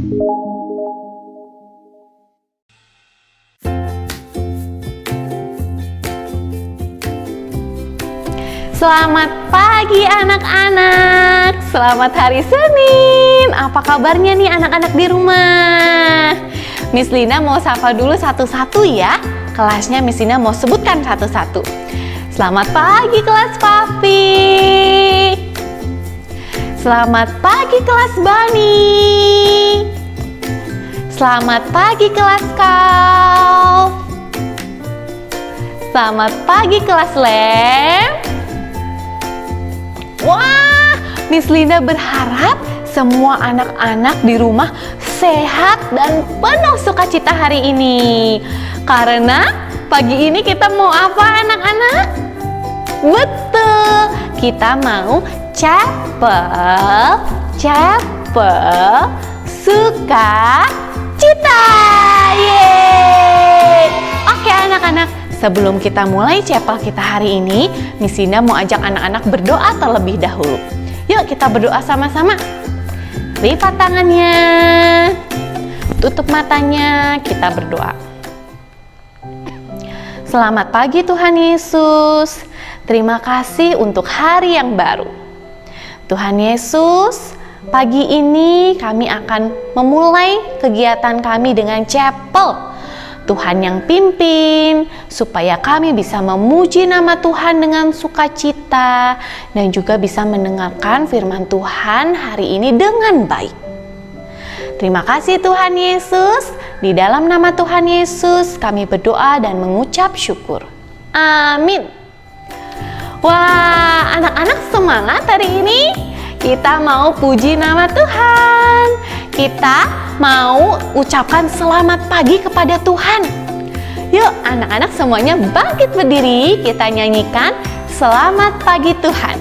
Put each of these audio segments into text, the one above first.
Selamat pagi anak-anak, selamat hari Senin. Apa kabarnya nih anak-anak di rumah? Miss Lina mau sapa dulu satu-satu ya. Kelasnya Miss Lina mau sebutkan satu-satu. Selamat pagi kelas Papi. Selamat pagi kelas Bani. Selamat pagi kelas Kau. Selamat pagi kelas Lem. Wah, Miss Lina berharap semua anak-anak di rumah sehat dan penuh sukacita hari ini. Karena pagi ini kita mau apa anak-anak? Betul, kita mau cepet sukacita. Yeay! Oke anak-anak, sebelum kita mulai cepel kita hari ini, Miss Lina mau ajak anak-anak berdoa terlebih dahulu. Yuk kita berdoa sama-sama. Lipat tangannya, tutup matanya, kita berdoa. Selamat pagi Tuhan Yesus. Terima kasih untuk hari yang baru. Tuhan Yesus, pagi ini kami akan memulai kegiatan kami dengan chapel. Tuhan yang pimpin supaya kami bisa memuji nama Tuhan dengan sukacita dan juga bisa mendengarkan firman Tuhan hari ini dengan baik. Terima kasih Tuhan Yesus. Di dalam nama Tuhan Yesus kami berdoa dan mengucap syukur. Amin. Wah, anak-anak semangat hari ini. Kita mau puji nama Tuhan. Kita mau ucapkan selamat pagi kepada Tuhan. Yuk anak-anak semuanya bangkit berdiri. Kita nyanyikan selamat pagi Tuhan.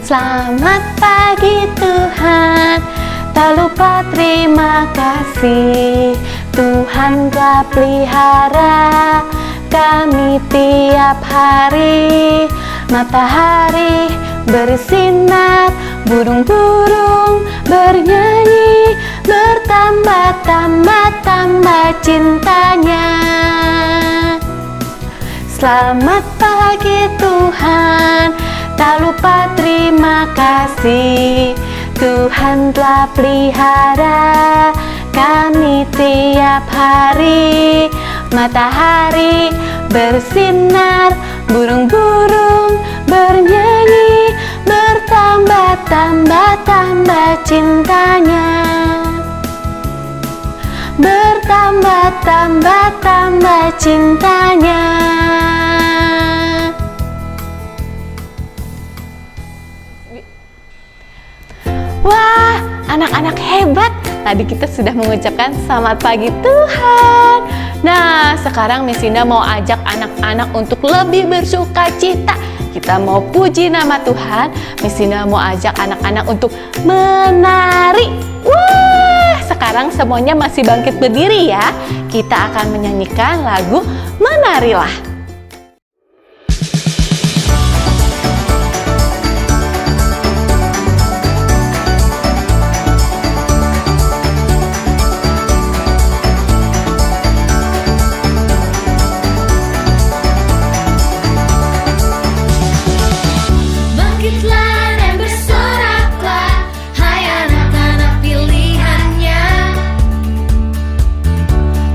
Selamat pagi Tuhan, tak lupa terima kasih. Tuhan telah pelihara kami tiap hari. Matahari bersinar, burung-burung bernyanyi, bertambah-tambah cintanya. Selamat pagi Tuhan, tak lupa terima kasih. Tuhan telah pelihara kami tiap hari. Matahari bersinar, burung-burung bernyanyi, bertambah-tambah cintanya. Bertambah-tambah cintanya. Wah, anak-anak hebat. Tadi kita sudah mengucapkan selamat pagi Tuhan. Nah, sekarang Miss Lina mau ajak anak-anak untuk lebih bersukacita. Kita mau puji nama Tuhan. Miss Lina mau ajak anak-anak untuk menari. Wah, sekarang semuanya masih bangkit berdiri ya. Kita akan menyanyikan lagu Menarilah.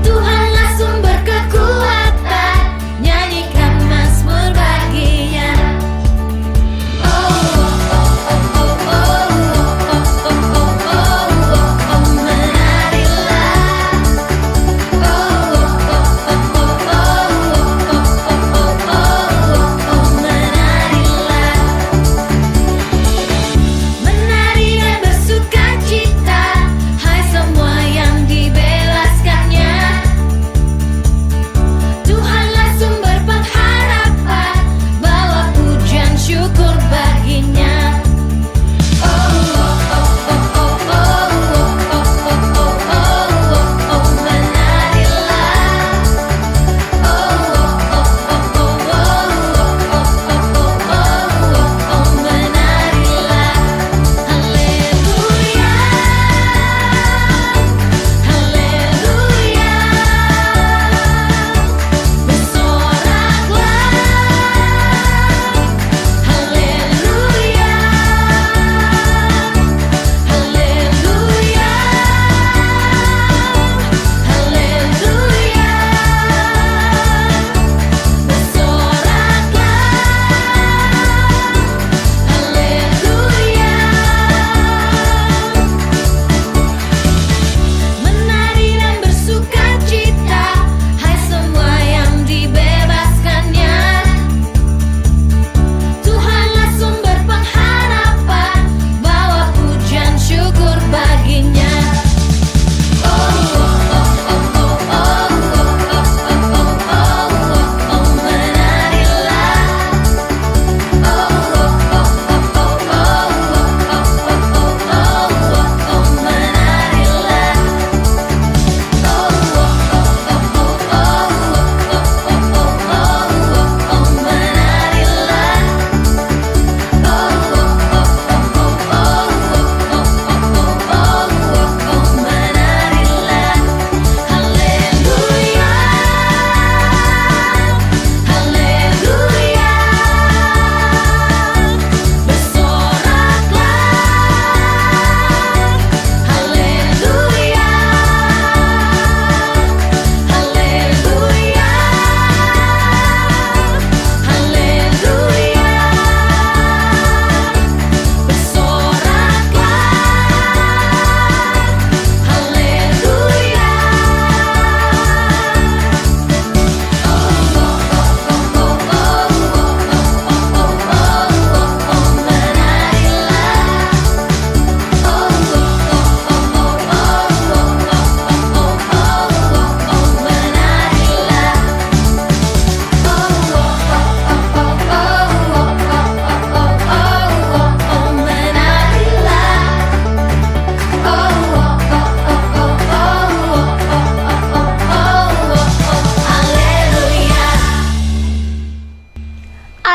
Tuhanlah sumber kekuatan.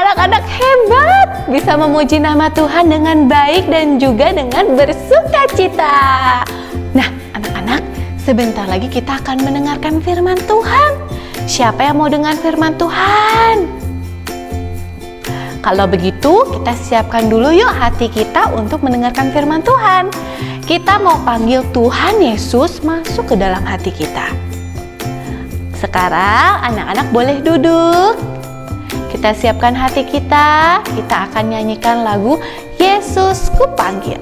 anak-anak hebat, bisa memuji nama Tuhan dengan baik dan juga dengan bersukacita. Nah, anak-anak, sebentar lagi kita akan mendengarkan firman Tuhan. Siapa yang mau dengar firman Tuhan? Kalau begitu, kita siapkan dulu yuk hati kita untuk mendengarkan firman Tuhan. Kita mau panggil Tuhan Yesus masuk ke dalam hati kita. Sekarang anak-anak boleh duduk. Kita siapkan hati kita akan nyanyikan lagu Yesus Ku Panggil.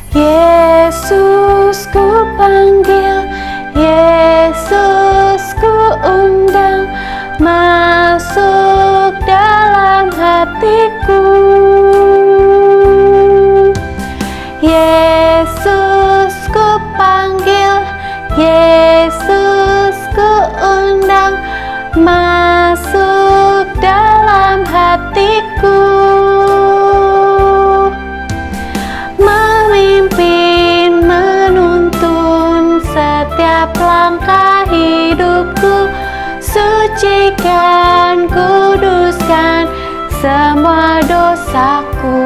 Yesus ku panggil, Yesus ku undang, masuk dalam hatiku. Yesus ku panggil, Yesus ku undang, masuk dalam hatiku. Memimpin, menuntun setiap langkah hidupku, sucikan, kuduskan semua dosaku.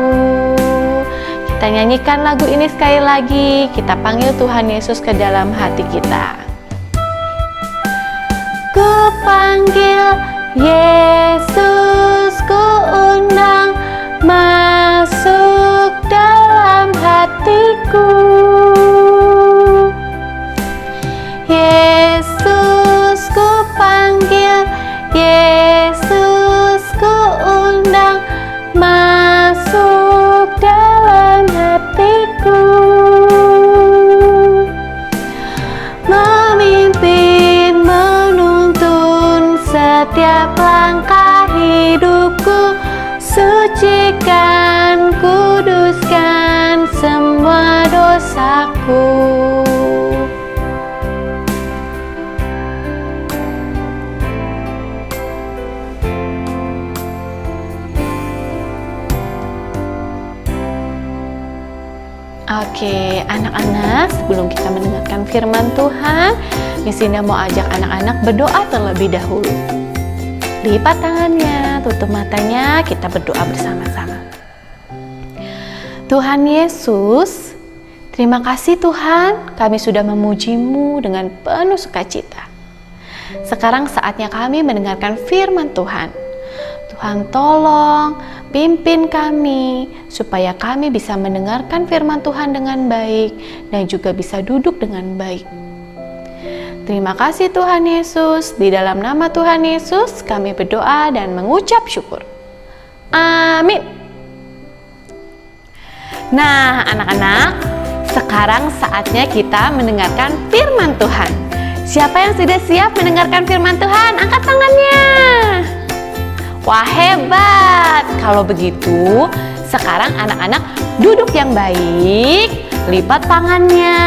Kita nyanyikan lagu ini sekali lagi. Kita panggil Tuhan Yesus ke dalam hati kita. Ku panggil, Yesus ku undang, masuk dalam hatiku. Yesus ku panggil, Yesus ku undang, masuk dalam hatiku. Memimpin, menuntun setiap langkah hidupku, sucikan, kuduskan semua dosaku. Oke, anak-anak, sebelum kita mendengarkan firman Tuhan, Miss Indah mau ajak anak-anak berdoa terlebih dahulu. Lipat tangannya, tutup matanya, kita berdoa bersama-sama. Tuhan Yesus, terima kasih Tuhan, kami sudah memuji-Mu dengan penuh sukacita. Sekarang saatnya kami mendengarkan firman Tuhan. Tuhan tolong pimpin kami supaya kami bisa mendengarkan firman Tuhan dengan baik dan juga bisa duduk dengan baik. Terima kasih Tuhan Yesus, di dalam nama Tuhan Yesus kami berdoa dan mengucap syukur. Amin. Nah anak-anak, sekarang saatnya kita mendengarkan firman Tuhan. Siapa yang sudah siap mendengarkan firman Tuhan? Angkat tangannya. Wah hebat. Kalau begitu, sekarang anak-anak duduk yang baik, lipat tangannya,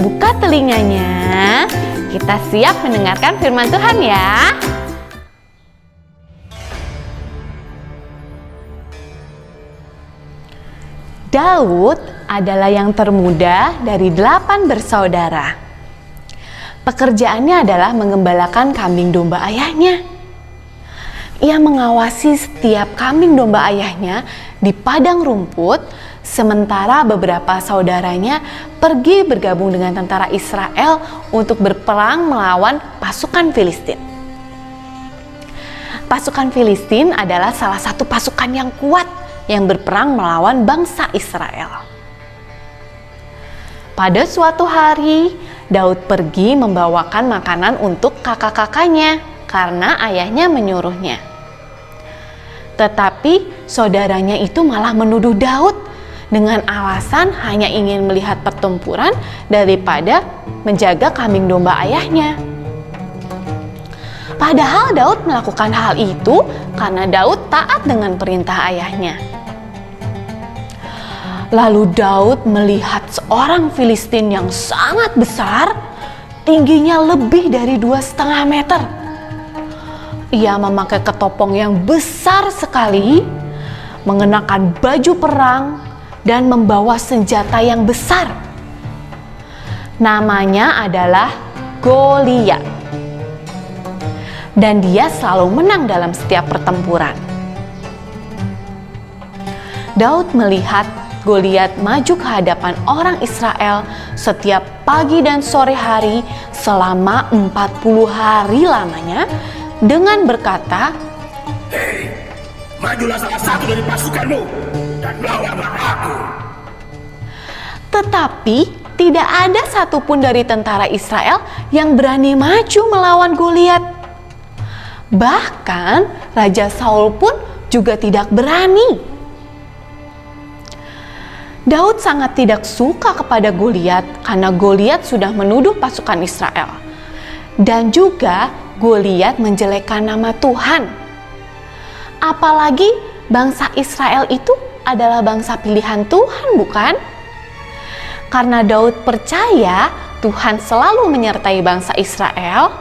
buka telinganya. Kita siap mendengarkan firman Tuhan ya. Daud adalah yang termuda dari 8 bersaudara. Pekerjaannya adalah mengembalakan kambing domba ayahnya. Ia mengawasi setiap kambing domba ayahnya di padang rumput, sementara beberapa saudaranya pergi bergabung dengan tentara Israel untuk berperang melawan pasukan Filistin. Pasukan Filistin adalah salah satu pasukan yang kuat yang berperang melawan bangsa Israel. Pada suatu hari, Daud pergi membawakan makanan untuk kakak-kakaknya karena ayahnya menyuruhnya. Tetapi saudaranya itu malah menuduh Daud dengan alasan hanya ingin melihat pertempuran daripada menjaga kambing domba ayahnya. Padahal Daud melakukan hal itu karena Daud taat dengan perintah ayahnya. Lalu Daud melihat seorang Filistin yang sangat besar, tingginya lebih dari 2,5 meter. Ia memakai ketopong yang besar sekali, mengenakan baju perang, dan membawa senjata yang besar. Namanya adalah Goliat. Dan dia selalu menang dalam setiap pertempuran. Daud melihat Goliat maju ke hadapan orang Israel setiap pagi dan sore hari selama 40 hari lamanya dengan berkata, "Hei, majulah salah satu dari pasukanmu dan lawanlah aku." Tetapi tidak ada satupun dari tentara Israel yang berani maju melawan Goliat. Bahkan Raja Saul pun juga tidak berani. Daud sangat tidak suka kepada Goliat karena Goliat sudah menuduh pasukan Israel. Dan juga Goliat menjelekkan nama Tuhan. Apalagi bangsa Israel itu adalah bangsa pilihan Tuhan, bukan? Karena Daud percaya Tuhan selalu menyertai bangsa Israel,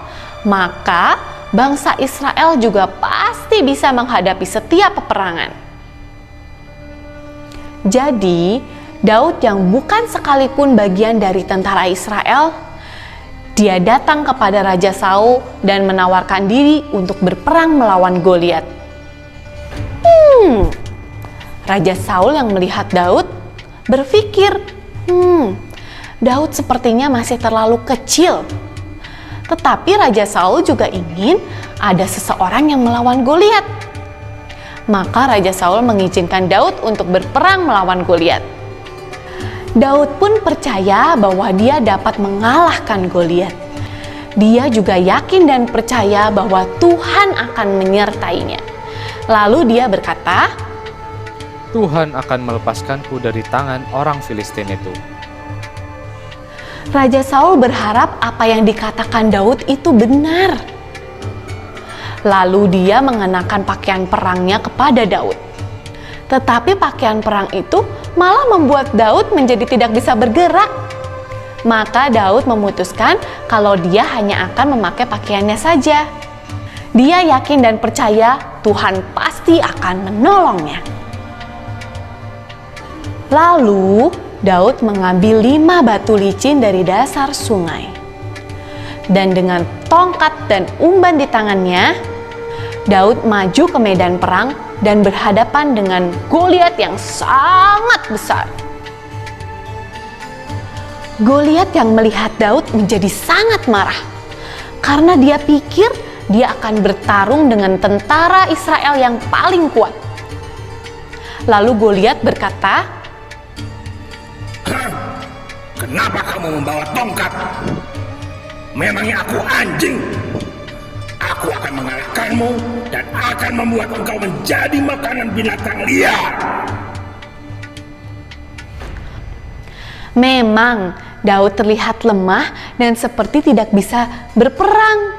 maka bangsa Israel juga pasti bisa menghadapi setiap peperangan. Jadi, Daud yang bukan sekalipun bagian dari tentara Israel, dia datang kepada Raja Saul dan menawarkan diri untuk berperang melawan Goliat. Raja Saul yang melihat Daud berpikir, Daud sepertinya masih terlalu kecil. Tetapi Raja Saul juga ingin ada seseorang yang melawan Goliat. Maka Raja Saul mengizinkan Daud untuk berperang melawan Goliat. Daud pun percaya bahwa dia dapat mengalahkan Goliat. Dia juga yakin dan percaya bahwa Tuhan akan menyertainya. Lalu dia berkata, Tuhan akan melepaskanku dari tangan orang Filistin itu. Raja Saul berharap apa yang dikatakan Daud itu benar. Lalu dia mengenakan pakaian perangnya kepada Daud. Tetapi pakaian perang itu malah membuat Daud menjadi tidak bisa bergerak. Maka Daud memutuskan kalau dia hanya akan memakai pakaiannya saja. Dia yakin dan percaya Tuhan pasti akan menolongnya. Lalu Daud mengambil 5 batu licin dari dasar sungai. Dan dengan tongkat dan umban di tangannya, Daud maju ke medan perang dan berhadapan dengan Goliat yang sangat besar. Goliat yang melihat Daud menjadi sangat marah karena dia pikir dia akan bertarung dengan tentara Israel yang paling kuat. Lalu Goliat berkata, "Kenapa kamu membawa tongkat? Memangnya aku anjing? Aku akan mengalahkanmu dan akan membuat engkau menjadi makanan binatang liar." Memang Daud terlihat lemah dan seperti tidak bisa berperang.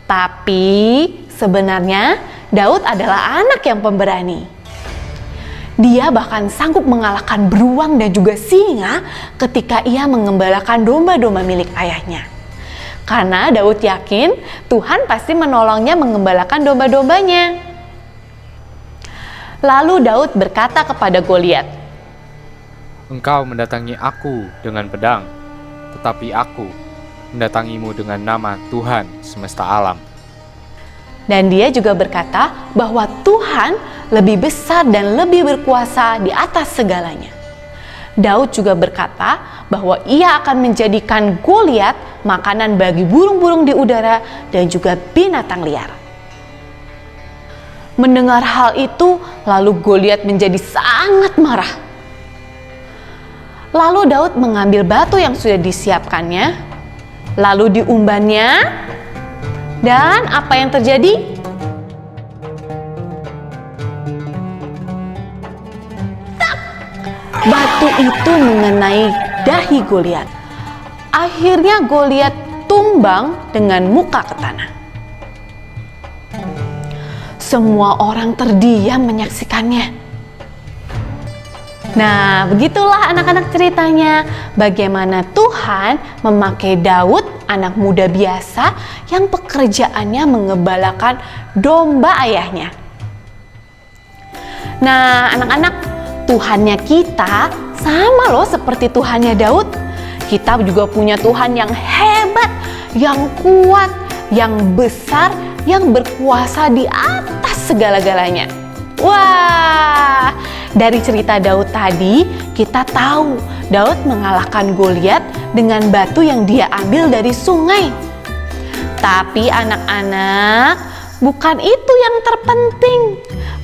Tapi sebenarnya Daud adalah anak yang pemberani. Dia bahkan sanggup mengalahkan beruang dan juga singa ketika ia mengembalakan domba-domba milik ayahnya. Karena Daud yakin Tuhan pasti menolongnya mengembalakan domba-dombanya. Lalu Daud berkata kepada Goliat, Engkau mendatangi aku dengan pedang, tetapi aku mendatangimu dengan nama Tuhan semesta alam. Dan dia juga berkata bahwa Tuhan lebih besar dan lebih berkuasa di atas segalanya. Daud juga berkata bahwa ia akan menjadikan Goliat makanan bagi burung-burung di udara dan juga binatang liar. Mendengar hal itu, lalu Goliat menjadi sangat marah. Lalu Daud mengambil batu yang sudah disiapkannya, lalu diumbannya, dan apa yang terjadi? Batu itu mengenai dahi Goliat. Akhirnya Goliat tumbang dengan muka ke tanah. Semua orang terdiam menyaksikannya. Nah, begitulah anak-anak ceritanya bagaimana Tuhan memakai Daud anak muda biasa yang pekerjaannya mengembalakan domba ayahnya. Nah, anak-anak, Tuhannya kita sama loh seperti Tuhannya Daud. Kita juga punya Tuhan yang hebat, yang kuat, yang besar, yang berkuasa di atas segala-galanya. Wah, dari cerita Daud tadi kita tahu Daud mengalahkan Goliat dengan batu yang dia ambil dari sungai. Tapi anak-anak, bukan itu yang terpenting.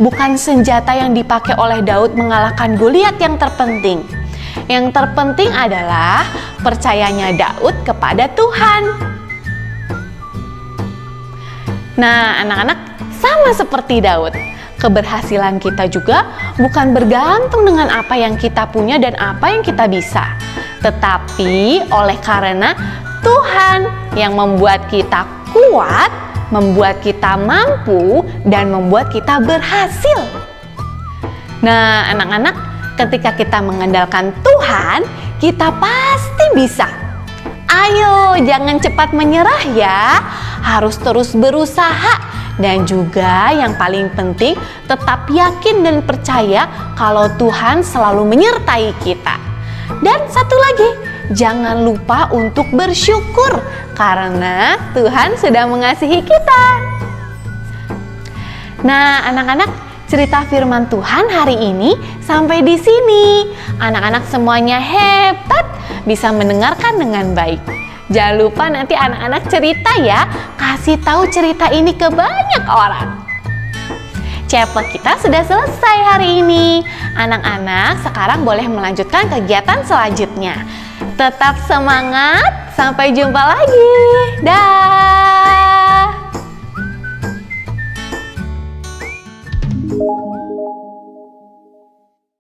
Bukan senjata yang dipakai oleh Daud mengalahkan Goliat yang terpenting. Yang terpenting adalah percayanya Daud kepada Tuhan. Nah, anak-anak, sama seperti Daud, keberhasilan kita juga bukan bergantung dengan apa yang kita punya dan apa yang kita bisa, tetapi oleh karena Tuhan yang membuat kita kuat, membuat kita mampu, dan membuat kita berhasil. Nah, anak-anak, ketika kita mengandalkan Tuhan, kita pasti bisa. Ayo, jangan cepat menyerah ya. Harus terus berusaha. Dan juga yang paling penting, tetap yakin dan percaya kalau Tuhan selalu menyertai kita. Dan satu lagi, jangan lupa untuk bersyukur karena Tuhan sudah mengasihi kita. Nah, anak-anak, cerita firman Tuhan hari ini sampai di sini. Anak-anak semuanya hebat, bisa mendengarkan dengan baik. Jangan lupa nanti anak-anak cerita ya, kasih tahu cerita ini ke banyak orang. Chapel kita sudah selesai hari ini. Anak-anak sekarang boleh melanjutkan kegiatan selanjutnya. Tetap semangat, sampai jumpa lagi. Dah.